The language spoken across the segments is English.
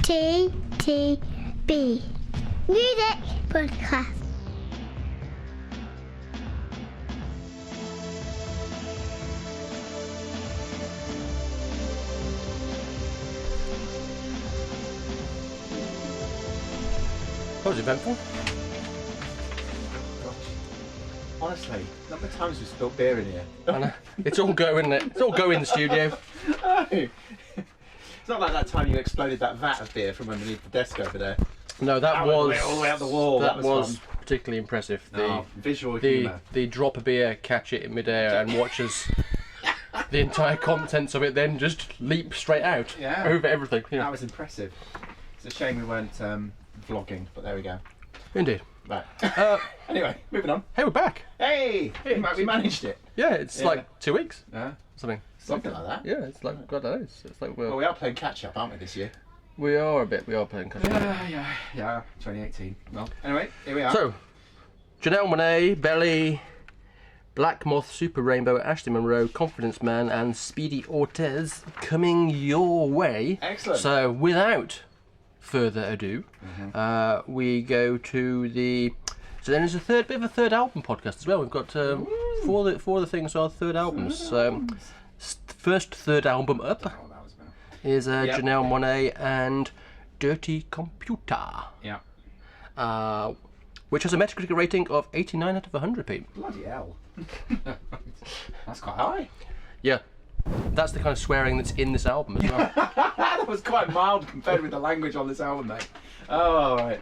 TTB Music Podcast. That was eventful. Gosh. Honestly, number of times we've spilled beer in here. I know. It's all go, isn't it? It's all go in the studio. Oh. It's not like that time you exploded that vat of beer from underneath the desk over there. No, that went was all the way out the wall. That That was fun. particularly impressive. Visual the humour. the drop a beer, catch it in midair, and watch us. The entire contents of it then just leap straight out over everything. Yeah. That was impressive. It's a shame we weren't vlogging, but there we go. Indeed. Right. Anyway, moving on. Hey, we're back. Hey, we managed it. Yeah, it's like 2 weeks. Something like that. Yeah, it's like God knows. It's like Well, we are playing catch up, aren't we, this year? we are a bit. We are playing catch up. Yeah. 2018. Well, anyway, here we are. So, Janelle, Monae, Belly, Black Moth, Super Rainbow, Ashley Monroe, Confidence Man, and Speedy Ortiz coming your way. Excellent. So, without further ado, we go to the. So then there's a bit of a third album podcast as well. We've got four of the things are third albums. First third album up Oh, that was bad. is Janelle Monae and Dirty Computer. Yeah. Which has a Metacritic rating of 89 out of 100, Pete. Bloody hell. That's quite high. Yeah. That's the kind of swearing that's in this album as well. That was quite mild compared with the language on this album, mate. Oh, alright.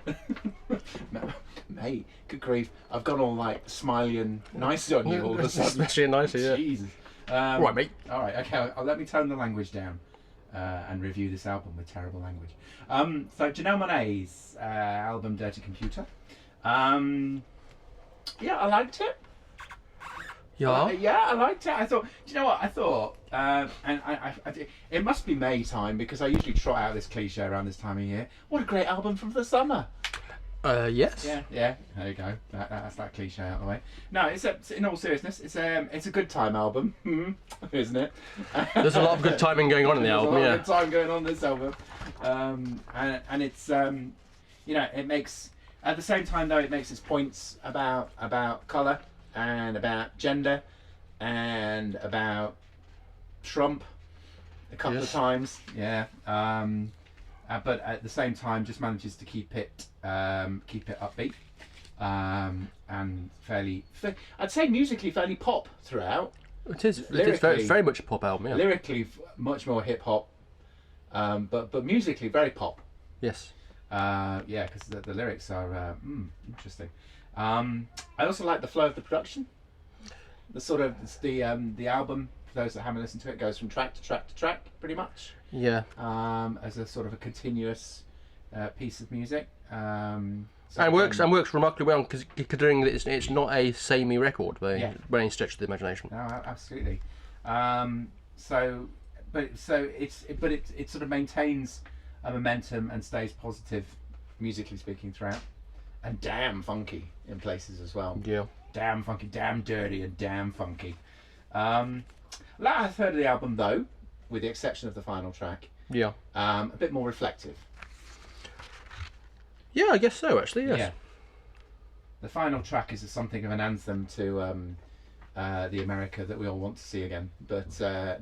Mate, good grief. I've gone all like smiley and nice on you all of a sudden. Especially nicer, yeah. Jesus. Right, mate. Alright, okay. Let me tone the language down and review this album with terrible language. So, Janelle Monae's album Dirty Computer. Yeah, I liked it. Yeah? Yeah, I liked it. I thought, do you know what? I thought, and it must be May time because I usually trot out this cliche around this time of year. What a great album from the summer. Yes. Yeah. There you go. That's that cliche out of the way. No, it's in all seriousness, it's a good time album, isn't it? There's a lot of good timing going on in the album, There's a lot yeah. of good time going on in this album, and it's it makes at the same time though it makes its points about colour and about gender and about Trump a couple of times, but at the same time just manages to keep it upbeat and I'd say musically fairly pop throughout. It is. It's very much a pop album, yeah. Lyrically much more hip hop, but musically very pop. Yes. Because the lyrics are interesting. I also like the flow of the production. The sort of the album, for those that haven't listened to it, goes from track to track to track, pretty much. Yeah. As a sort of a continuous piece of music. And works remarkably well considering that it's not a samey record by any stretch of the imagination. No, absolutely. So it sort of maintains a momentum and stays positive, musically speaking, throughout. And damn funky in places as well. Yeah. Damn funky, damn dirty, and damn funky. Last third of the album, though, with the exception of the final track, a bit more reflective. Yeah, I guess so. Actually, yes. Yeah. The final track is something of an anthem to the America that we all want to see again. But the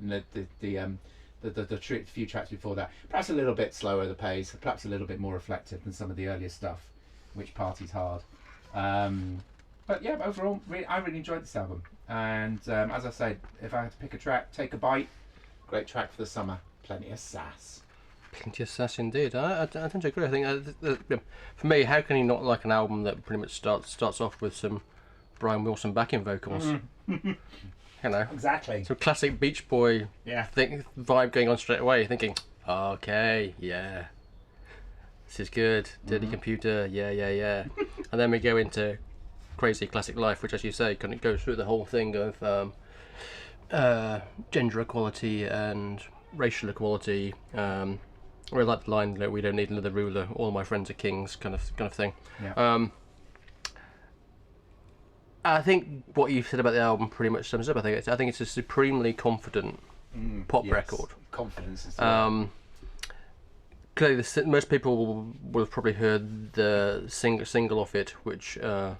few tracks before that, perhaps a little bit slower the pace, perhaps a little bit more reflective than some of the earlier stuff, which parties hard. But yeah, overall, I really enjoyed this album. And as I said, if I had to pick a track, Take a Bite, great track for the summer, plenty of sass. Plenty of sass indeed. I tend to agree. I think for me, how can you not like an album that pretty much starts off with some Brian Wilson backing vocals? You know, Exactly. some classic Beach Boy vibe going on straight away. Thinking, okay, yeah, this is good. Dirty Computer, yeah. And then we go into Crazy Classic Life, which, as you say, kind of goes through the whole thing of gender equality and racial equality. I really like the line that we don't need another ruler, all my friends are kings, kind of thing. Yeah. I think what you've said about the album pretty much sums up. I think it's a supremely confident pop record. Confidence is clearly most people will have probably heard the single off it, which to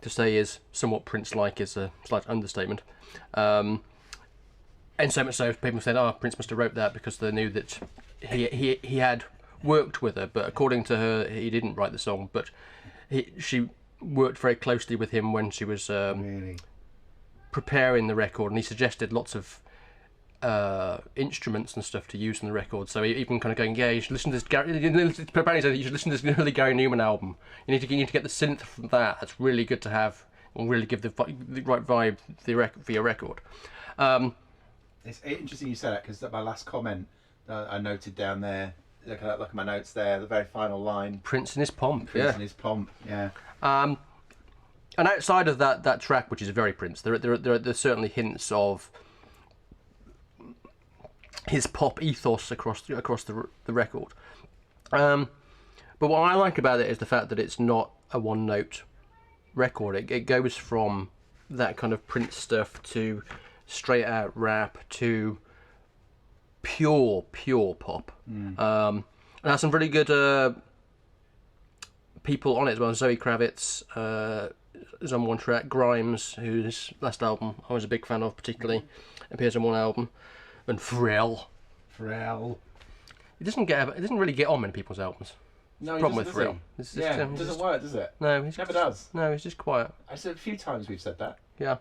say is somewhat Prince-like is a slight understatement. And so much so, people said, "Oh, Prince must have wrote that because they knew that he had worked with her." But according to her, he didn't write the song. But she worked very closely with him when she was Really? preparing the record, and he suggested lots of instruments and stuff to use in the record. So even kind of going, "Yeah, you should listen to this." Apparently, said you should listen to this early Gary Newman album. You need to get the synth from that. That's really good to have. Will really give the right vibe for your record. It's interesting you say that, because my last comment I noted down there, look at my notes there, the very final line. Prince in his pomp. Prince in his pomp, yeah. And outside of that track, which is very Prince, there's certainly hints of his pop ethos across the record. But what I like about it is the fact that it's not a one-note record. It goes from that kind of Prince stuff to straight out rap to pure pop. And has some really good people on it as well. Zoe Kravitz is on one track. Grimes, whose last album I was a big fan of particularly, appears on one album. And Pharrell. It doesn't really get on many people's albums. No, Problem doesn't, with Pharrell. It doesn't work, does it? No, Never does. No, he's just quiet. I said a few times we've said that. Yeah.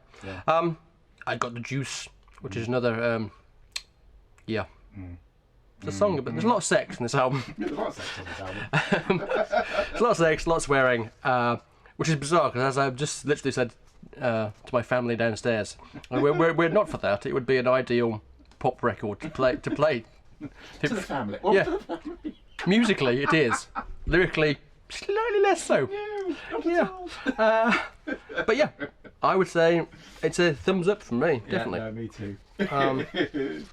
I Got the Juice, which is another. It's a song, but there's a lot of sex in this album. There's a lot of sex on this album. There's a lot of sex, a lot of swearing, which is bizarre because, as I've just literally said to my family downstairs, we're not for that. It would be an ideal pop record to play. To the family. Yeah. To the family. Musically, it is. Lyrically, slightly less so. Yeah. But yeah, I would say it's a thumbs up from me, definitely. Yeah, no, me too.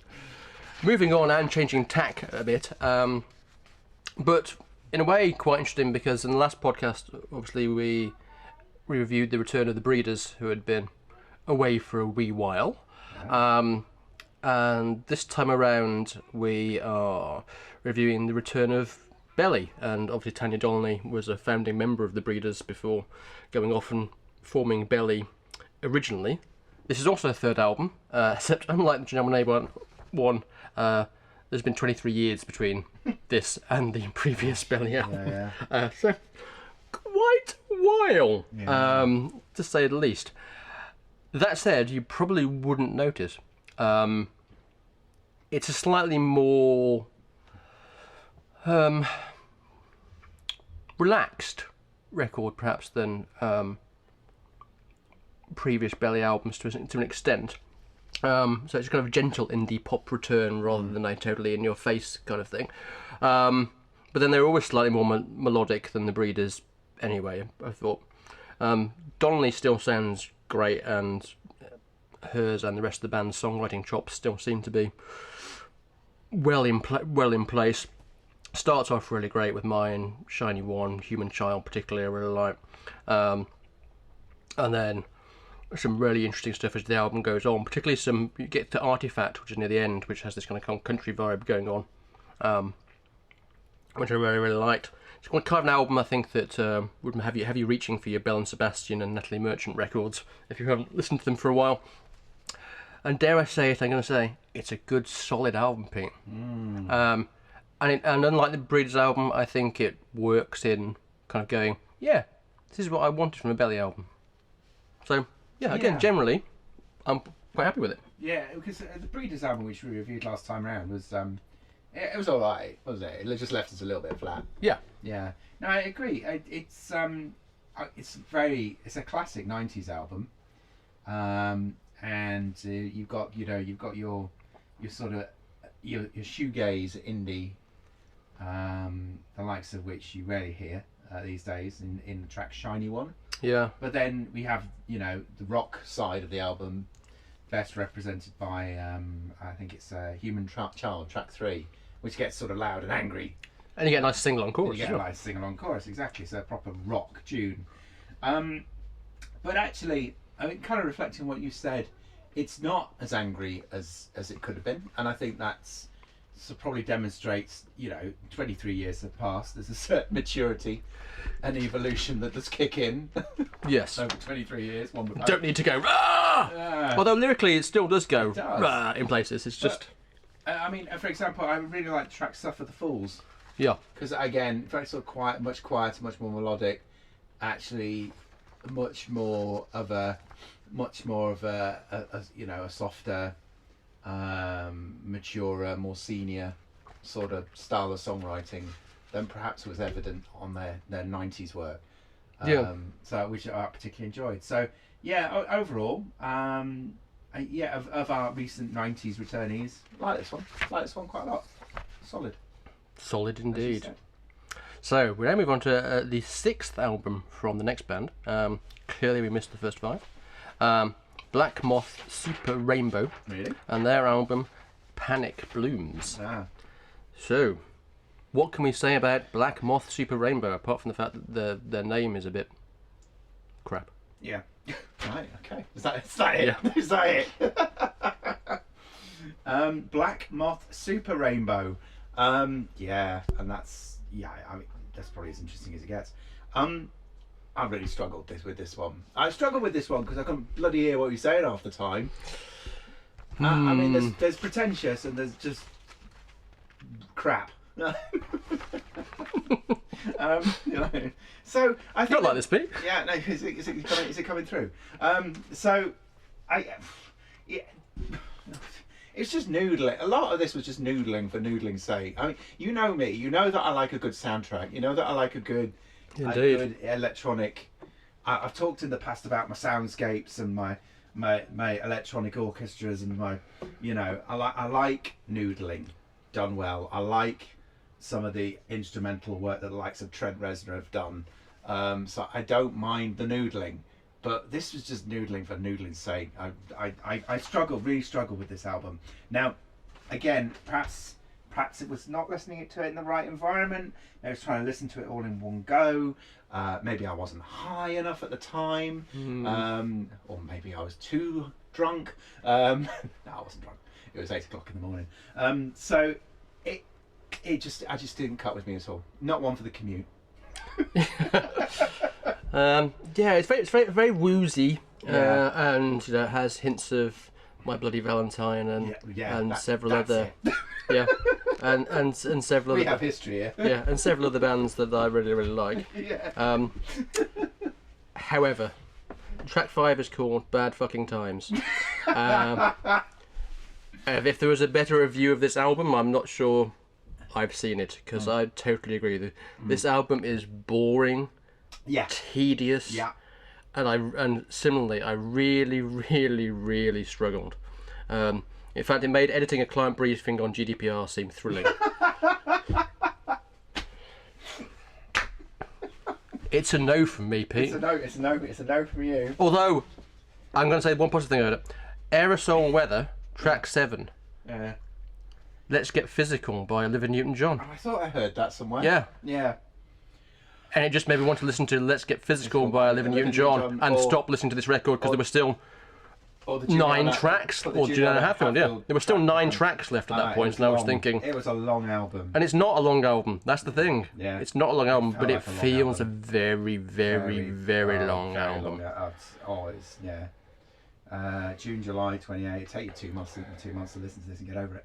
Moving on and changing tack a bit, but in a way quite interesting because in the last podcast, obviously we reviewed the return of the Breeders, who had been away for a wee while. Yeah. And this time around we are reviewing the return of Belly, and obviously Tanya Donnelly was a founding member of the Breeders before going off and forming Belly originally. This is also a third album, except unlike the Janelle Monae one, there's been 23 years between this and the previous Belly album. Yeah. So quite a while, to say the least. That said, you probably wouldn't notice. It's a slightly more relaxed record, perhaps, than previous Belly albums to an extent. So it's kind of a gentle indie pop return rather than a totally in your face kind of thing. But then they're always slightly more melodic than the Breeders anyway, I thought. Donnelly still sounds great, and hers and the rest of the band's songwriting chops still seem to be well in place. Starts off really great with Mine, Shiny One, Human Child particularly I really like. And then some really interesting stuff as the album goes on, particularly you get to Artifact, which is near the end, which has this kind of country vibe going on, which I really liked. It's kind of an album I think that would have you reaching for your Belle and Sebastian and Natalie Merchant records if you haven't listened to them for a while. And dare I say it, I'm going to say it's a good solid album, Pete. And unlike the Breeders album, I think it works in kind of going, yeah, this is what I wanted from a Belly album. So yeah, again, generally, I'm quite happy with it. Yeah, because the Breeders album, which we reviewed last time around, was it was all right, wasn't it? It just left us a little bit flat. Yeah. Yeah. No, I agree. It's a classic '90s album, and you've got your sort of your shoegaze indie, the likes of which you rarely hear these days in the track Shiny One. Yeah. But then we have, the rock side of the album, best represented by, I think it's Human Child, track 3, which gets sort of loud and angry. And you get a nice sing-along chorus. You get a nice sing-along chorus, exactly. So a proper rock tune. But actually, I mean, kind of reflecting on what you said, it's not as angry as it could have been. And I think that's so probably demonstrates, 23 years have passed. There's a certain maturity and evolution that does kick in. Yes. Over 23 years. One would hope. Don't need to go, rah! Yeah. Although lyrically it still does go, It does. rah, in places. It's just... I mean, for example, I really like the track "Suffer the Fools" Yeah. because again, very sort of quiet, much quieter, much more melodic. Actually, much more of a softer, maturer, more senior sort of style of songwriting than perhaps was evident on their 90s work. So which I particularly enjoyed. So yeah, overall, of our recent 90s returnees, like this one quite a lot. Solid Indeed. So we now move on to the 6th album from the next band. Clearly we missed the first 5. Black Moth Super Rainbow. Really? And their album Panic Blooms. Ah. So, what can we say about Black Moth Super Rainbow apart from the fact that their name is a bit crap? Yeah. Right. Okay. Is that it? Yeah. Is that it? Black Moth Super Rainbow. Yeah, and that's probably as interesting as it gets. I really struggled with this one. I struggled with this one because I couldn't bloody hear what he was saying half the time. I mean, there's pretentious and there's just crap. So I think Not like this, Pete. Yeah, no. Is it coming through? It's just noodling. A lot of this was just noodling for noodling's sake. I mean, you know me. You know that I like a good soundtrack. You know that I like a good electronic. I've talked in the past about my soundscapes and my electronic orchestras and my, I like noodling done well. I like some of the instrumental work that the likes of Trent Reznor have done. So I don't mind the noodling. But this was just noodling for noodling's sake. I really struggled with this album. Now, again, perhaps it was not listening to it in the right environment. I was trying to listen to it all in one go. Maybe I wasn't high enough at the time, or maybe I was too drunk. No, I wasn't drunk. It was 8 o'clock in the morning. So I just didn't cut with me at all. Not one for the commute. It's very woozy, Yeah. and it has hints of My Bloody Valentine and several other and several We other have history here. and several other bands that I really like. Yeah. However, track 5 is called Bad Fucking Times. If there was a better review of this album, I'm not sure I've seen it, because I totally agree with you. This album is boring, tedious, and similarly, I really struggled. In fact, it made editing a client briefing on GDPR seem thrilling. It's a no from me, Pete. It's a no from you. Although, I'm going to say one positive thing about it. Aerosol Weather, track 7. Yeah. Let's Get Physical by Olivia Newton-John. I thought I heard that somewhere. Yeah. Yeah. And it just made me want to listen to Let's Get Physical by Olivia Newton-John and stop listening to this record because there were still 9 tracks. Or Janelle Hatfield, yeah. There were still 9 tracks left at that point, and I was thinking... It was a long album. And it's not a long album, that's the thing. Yeah. It's not a long album, but it like a long feels a album. very long album. June, July 28. Take you 2 months to listen to this and get over it.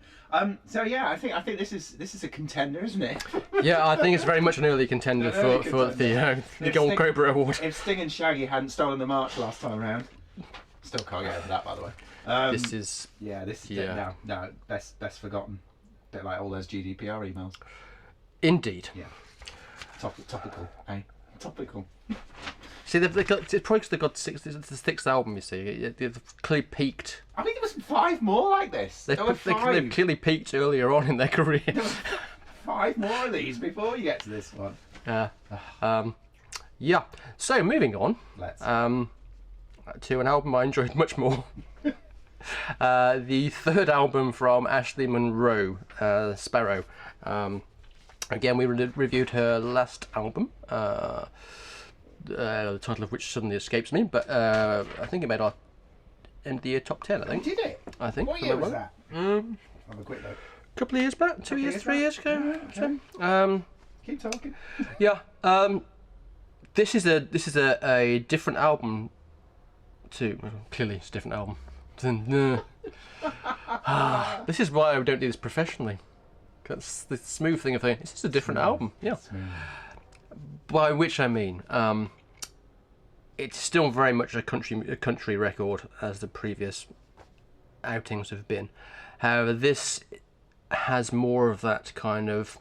So yeah, I think this is a contender, isn't it? Yeah, I think it's very much an early contender for the Gold Cobra Award. If Sting and Shaggy hadn't stolen the march last time round, still can't get over that, by the way. This is no, best forgotten. Bit like all those GDPR emails. Indeed. Yeah. Topical, eh? Topical. See, it's probably because they've got it's the 6th album, you see. They've clearly peaked. I think there was 5 more like this. There were 5. They've clearly peaked earlier on in their career. There were 5 more of these before you get to this one. Yeah. So, moving on. Let's. To an album I enjoyed much more. The 3rd album from Ashley Monroe, Sparrow. Again, we reviewed her last album. The title of which suddenly escapes me, but I think it made our end of the year top 10. I think. Did it? I think. What year was that? Have a quick look. couple of years back, 2 years, 3 years ago. Okay. Keep talking. Yeah. This is a different album. Clearly, it's a different album. This is why I don't do this professionally. That's the smooth thing of saying this is a different album. Yeah. Smooth. By which I mean, it's still very much a country record as the previous outings have been. However, this has more of that kind of,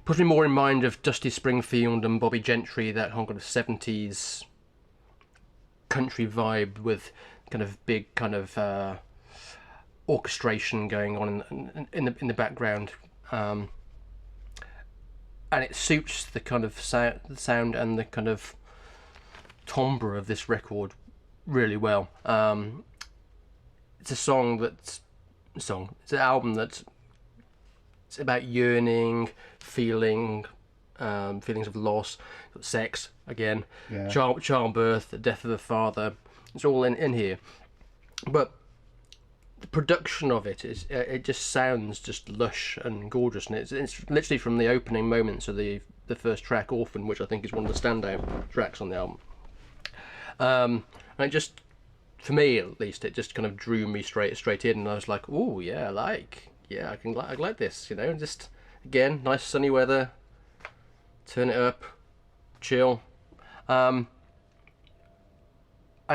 puts me more in mind of Dusty Springfield and Bobby Gentry, that kind of 70s country vibe with kind of big kind of orchestration going on in the background, and it suits the kind of sound and the kind of timbre of this record really well. It's a it's an album it's about yearning, feelings of loss, sex again, childbirth, the death of the father. It's all in here, but the production of it is it just sounds just lush and gorgeous, and it's literally from the opening moments of the first track, Orphan, which I think is one of the standout tracks on the album. And it just, for me at least, it just kind of drew me straight in, and I was like, oh yeah, I like this, you know. Just again, nice sunny weather, turn it up, chill. And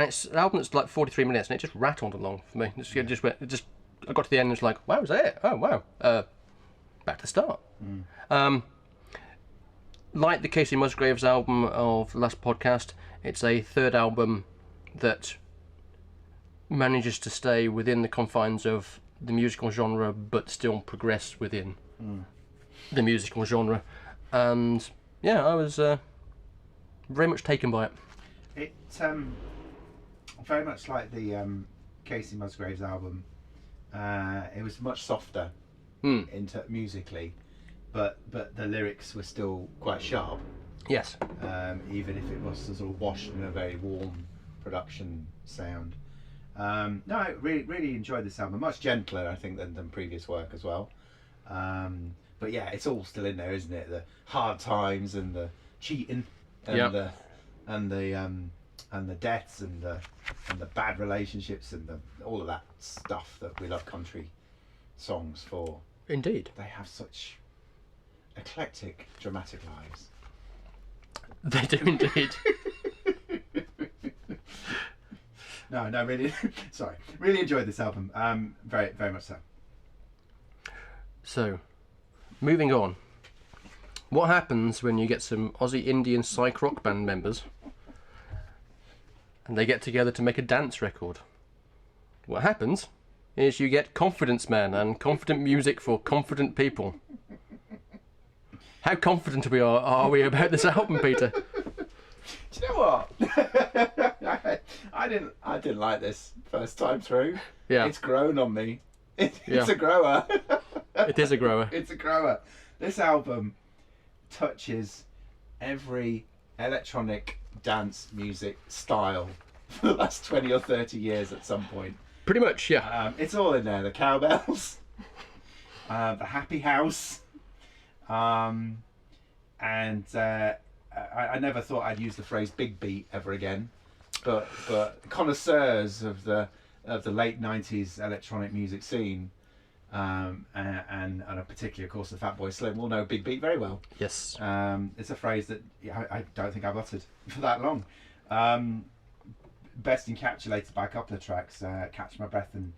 it's an album that's like 43 minutes, and it just rattled along for me. I got to the end and it's like, wow, is that it? Oh wow, back to the start. Like the Casey Musgraves album of the last podcast, it's a third album that manages to stay within the confines of the musical genre, but still progress within the musical genre. And yeah, I was very much taken by it. It very much like the Casey Musgraves album. It was much softer musically, but the lyrics were still quite sharp. Yes. Even if it was sort of washed in a very warm production sound. No, I really enjoyed this album. Much gentler, I think, than previous work as well. But yeah, it's all still in there, isn't it? The hard times and the cheating and the deaths and the bad relationships and all of that stuff that we love country songs for. Indeed. They have such eclectic, dramatic lives. They do indeed. No, really, sorry. Really enjoyed this album. Very, very much so. So, moving on. What happens when you get some Aussie Indian psych rock band members and they get together to make a dance record? What happens is you get Confidence Man and confident music for confident people. How confident are we about this album, Peter? Do you know what? I didn't like this first time through. Yeah. It's grown on me. It's Yeah. a grower. It is a grower. It's a grower. This album touches every electronic dance music style for the last 20 or 30 years at some point. Pretty much, yeah. It's all in there. The cowbells, the happy house, and I never thought I'd use the phrase big beat ever again, but connoisseurs of the late 90s electronic music scene, and particularly of course the Fatboy Slim will know big beat very well. Yes. It's a phrase that I don't think I've uttered for that long. Best encapsulated by a couple of tracks, Catch My Breath and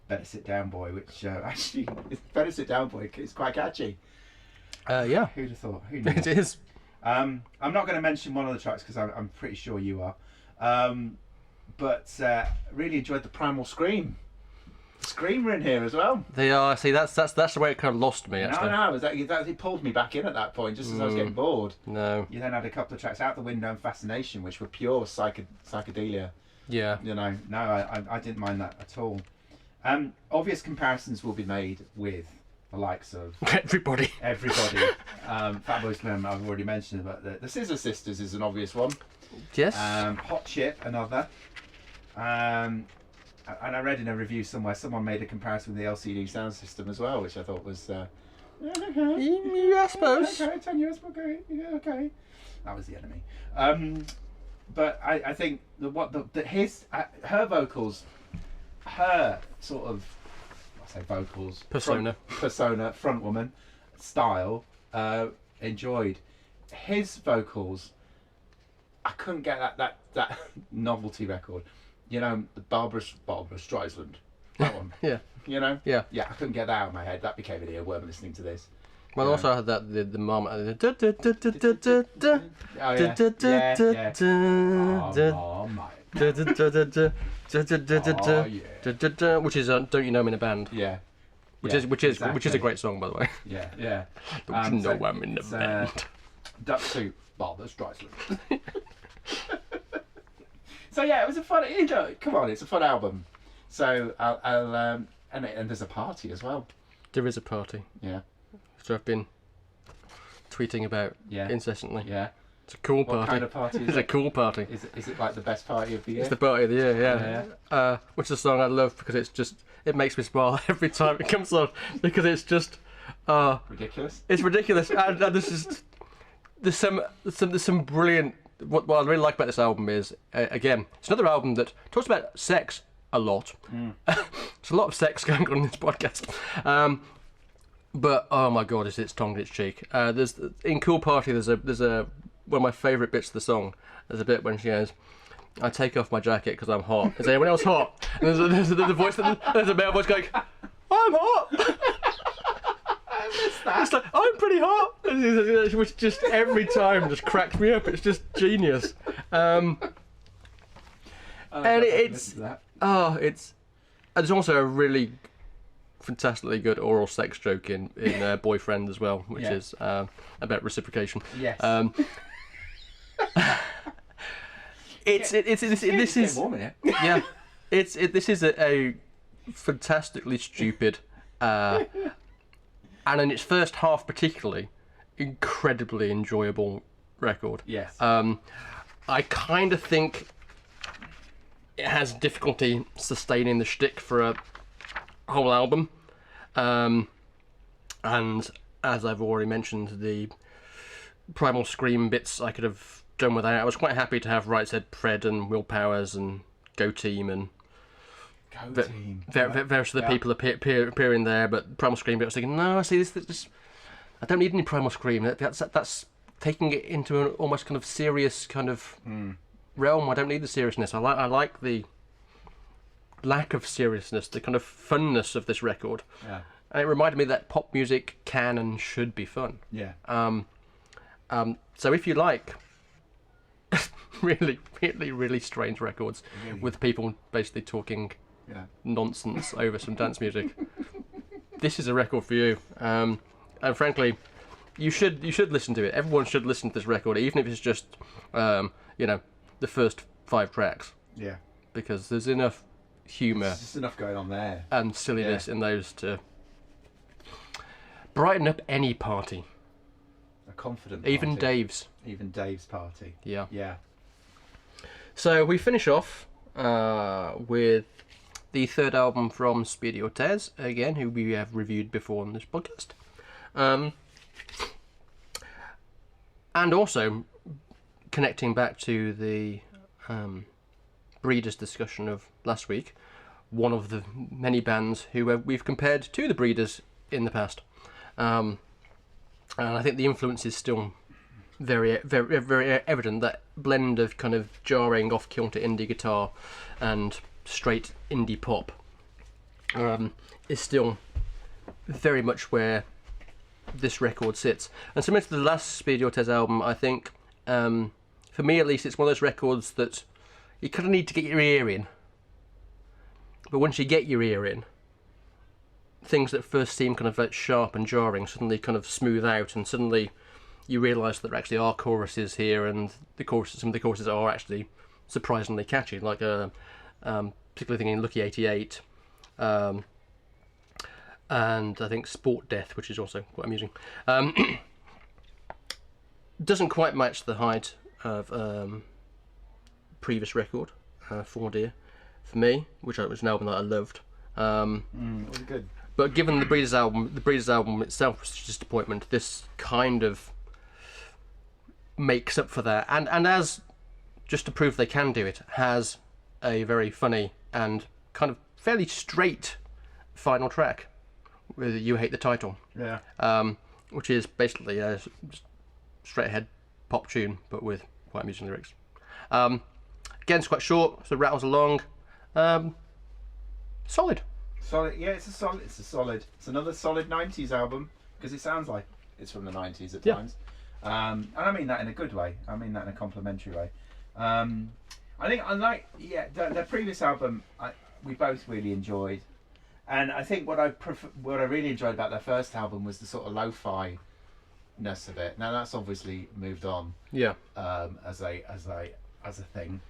Better Sit Down Boy, which actually Better Sit Down Boy is quite catchy. Yeah. Who'd have thought? Who knew? It is. I'm not going to mention one of the tracks because I'm pretty sure you are. But really enjoyed the Primal Scream. The Screamer in here as well. They are. See, that's the way it kind of lost me. Actually. No, it pulled me back in at that point just as I was getting bored. No. You then had a couple of tracks, Out the Window and Fascination, which were pure psychedelia. Yeah. You know, no, I didn't mind that at all. Obvious comparisons will be made with the likes of Everybody. Fatboy Slim, I've already mentioned, but the Scissor Sisters is an obvious one. Yes. Hot Chip, another. And I read in a review somewhere someone made a comparison with the LCD sound system as well, which I thought was. Yeah, I suppose. Okay, tenuous. Okay, yeah, okay. That was the enemy. But I think her vocals, her sort of, I say vocals, persona, front woman style, enjoyed. His vocals, I couldn't get that novelty record. You know, the Barbara Streisand, that one. Yeah. You know? Yeah. Yeah, I couldn't get that out of my head. That became an earworm listening to this. Well, I also had that the mom. Oh, yeah. Which is Don't You Know I'm in a Band? Yeah. Which is a great song, by the way. Yeah. Don't you know I'm in a band? Duck Soup, Barbara Streisand. So yeah, it was a fun. Come on, it's a fun album. So I'll and there's a party as well. There is a party. Yeah. So I've been tweeting about incessantly. Yeah. It's a cool party. What kind of party is it? It's a cool party. Is it like the best party of the year? It's the party of the year, yeah. Which is a song I love because it makes me smile every time it comes on because it's just ridiculous. It's ridiculous, and there's some brilliant. What I really like about this album is again, it's another album that talks about sex a lot. There's a lot of sex going on in this podcast. But oh my god, is its tongue in its cheek. There's in Cool Party. There's a one of my favourite bits of the song. There's a bit when she goes, "I take off my jacket because I'm hot." Is anyone else hot? And there's a voice. There's a male voice going, "I'm hot." I missed that. It's like, "I'm pretty hot," which just every time just cracks me up. It's just genius. And it's there's also a really fantastically good oral sex joke in Boyfriend as well, which is about reciprocation. Yes. This is a fantastically stupid and in its first half particularly incredibly enjoyable record. Yes. I kind of think it has difficulty sustaining the shtick for a whole album, and as I've already mentioned, the Primal Scream bits I could have done without. I was quite happy to have Right Said Fred and Will Powers and Go Team and various other people appearing there, but Primal Scream bit I was thinking, no, see this I don't need any Primal Scream. That's taking it into an almost kind of serious kind of realm. I don't need the seriousness. I like the lack of seriousness, the kind of funness of this record. Yeah. And it reminded me that pop music can and should be fun. Yeah. So if you like really, really, really strange records with people basically talking nonsense over some dance music, this is a record for you. And frankly, you should listen to it. Everyone should listen to this record, even if it's just the first 5 tracks. Yeah. Because there's enough humour. There's just enough going on there. And silliness in those to brighten up any party. A confident even party. Even Dave's party. Yeah. Yeah. So we finish off with the third album from Speedy Ortiz, again, who we have reviewed before on this podcast. And also connecting back to the Breeders discussion of last week, one of the many bands who we've compared to the Breeders in the past. And I think the influence is still very, very, very evident. That blend of kind of jarring off-kilter indie guitar and straight indie pop is still very much where this record sits. And similar to the last Speedy Ortiz album, I think, for me at least, it's one of those records that you kind of need to get your ear in. But once you get your ear in, things that first seem kind of like sharp and jarring suddenly kind of smooth out, and suddenly you realise that there actually are choruses here, and some of the choruses are actually surprisingly catchy, like particularly thinking Lucky 88, and I think Sport Death, which is also quite amusing. Doesn't quite match the height of previous record, 4 Dear. for me, which was an album that I loved. It was good. But given the Breeders album itself was a disappointment, this kind of makes up for that, and as just to prove they can do it, has a very funny and kind of fairly straight final track with "You Hate the Title," which is basically a straight ahead pop tune but with quite amusing lyrics. Again, it's quite short, so it rattles along. Solid. Solid, yeah, it's another solid 90s album, because it sounds like it's from the 90s at times. And I mean that in a good way. I mean that in a complimentary way. I think the previous album we both really enjoyed, and I think what I really enjoyed about their first album was the sort of lo-fi-ness of it. Now that's obviously moved on. Yeah. As a thing.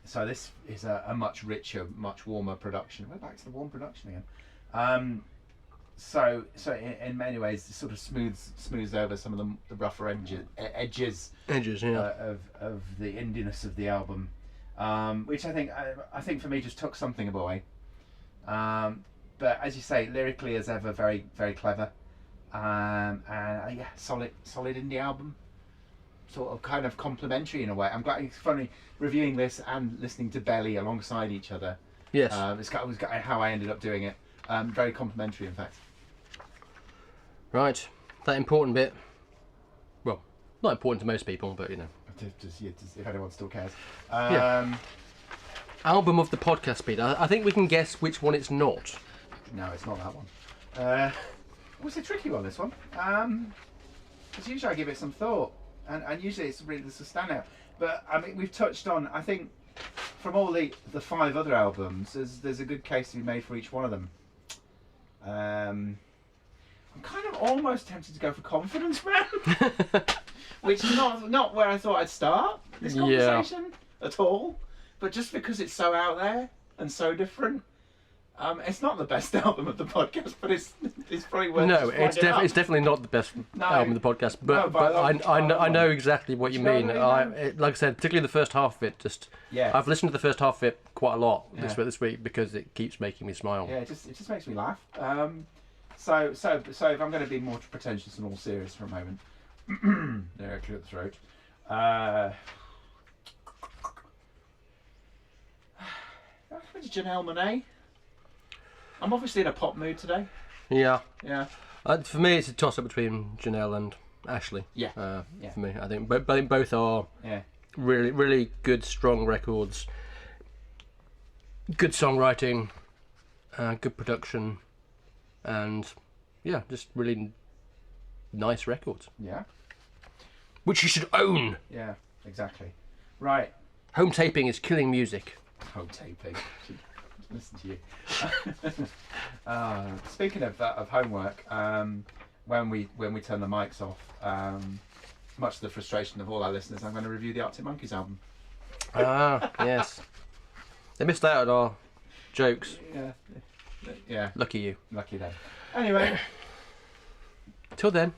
So this is a much richer, much warmer production. We're back to the warm production again. So in many ways, it sort of smooths over some of the rougher edges of the indiness of the album, which I think for me just took something away. But as you say, lyrically as ever, very very clever, and solid indie album. Sort of kind of complimentary in a way. I'm glad it's funny reviewing this and listening to Belly alongside each other. Yes. It's how I ended up doing it. Very complimentary, in fact. Right. That important bit. Well, not important to most people, but you know. Just if anyone still cares. Album of the podcast, Speed. I think we can guess which one it's not. No, it's not that one. It's a tricky one, this one. Because usually I give it some thought. And usually it's really a standout. But I mean, we've touched on, I think, from all the 5 other albums, there's a good case to be made for each one of them. I'm kind of almost tempted to go for Confidence Man, which is not where I thought I'd start this conversation at all. But just because it's so out there and so different. It's not the best album of the podcast, but it's probably worth. No, it's definitely not the best album of the podcast. But I know exactly what you mean. Like I said, particularly the first half of it. I've listened to the first half of it quite a lot this week because it keeps making me smile. Yeah, it just makes me laugh. So if I'm going to be more pretentious and all serious for a moment, there, clear the throat. Janelle Monae. I'm obviously in a pop mood today. Yeah. Yeah. For me, it's a toss-up between Janelle and Ashley. Yeah. For me, I think both are really, really good, strong records. Good songwriting, good production, and just really nice records. Yeah. Which you should own. Yeah, exactly. Right. Home taping is killing music. Home taping. Listen to you. Speaking of homework, when we turn the mics off, much to the frustration of all our listeners, I'm going to review the Arctic Monkeys album. Yes. They missed out on our jokes. Yeah. Lucky you. Lucky them. Anyway. Till then.